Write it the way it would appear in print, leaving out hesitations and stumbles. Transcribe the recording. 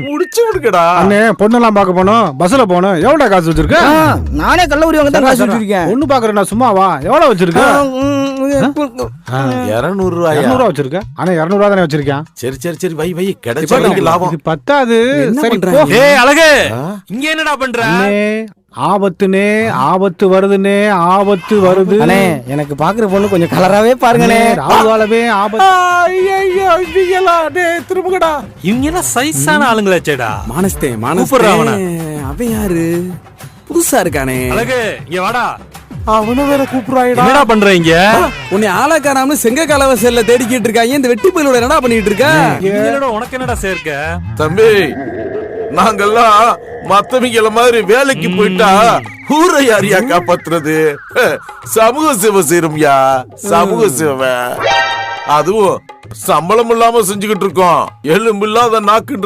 முடிச்சு விடுக்கடா. அண்ணே பொண்ணெல்லாம் பார்க்க போனோம், பஸ்ல போனோம். எவ்வளவு காசு வச்சிருக்க? நானே கல்லூரி வாங்க தான் காசு வச்சிருக்கேன். பொண்ணு பாக்குறேன் சும்மாவா? எவ்வளவு வச்சிருக்க? 200 ரூபாயா? 200 ரூபா வச்சிருக்க? ஆனா 200 ரூபா தானே வச்சிருக்கேன். சரி சரி சரி, வை வை, கிடைச்ச லாபம். இது பத்தாது. சரி போ. ஏய் அழகு, இங்க என்னடா பண்ற? அண்ணே, ஆபத்துனே, ஆபத்து வருதுனே, ஆபத்து வருது. அண்ணே எனக்கு பாக்குற பொண்ணு கொஞ்சம் கலராவே பாருங்கண்ணே. ராகுகாலமே ஆபத்து. ஐயோ இவங்களா டேய் திரும்புங்கடா. இவங்க என்ன சைஸான ஆளுங்களாச்சேடா. மானஸ்தே கூப்பிடுறா அவனை. அவன் யாரு? புதுசா இருக்கானே. அழகு இங்க வாடா. அவன வேற கூப்பிடுறாயடா. என்னடா பண்றீங்க? உன்னை ஆளா காணாம செங்க கலவசல்ல தேடிக்கிட்டு இருக்காங்க. இந்த வெட்டி பயிலோட என்னடா பண்ணிட்டு இருக்க? என்னடா உனக்கு என்னடா சேர்க்க? தம்பி, நாங்கெல்லாம் மத்தவங்கள மாதிரி வேலைக்கு போயிட்டா ஊரை யாரையா காப்பாத்துறது? சமூக சேவை செய்யறோம்யா, சமூக சேவை. அதுவும் சம்பளம் இல்லாம செஞ்சுக்கிட்டு இருக்கோம். எலும்பு இல்லாத நாக்குன்ற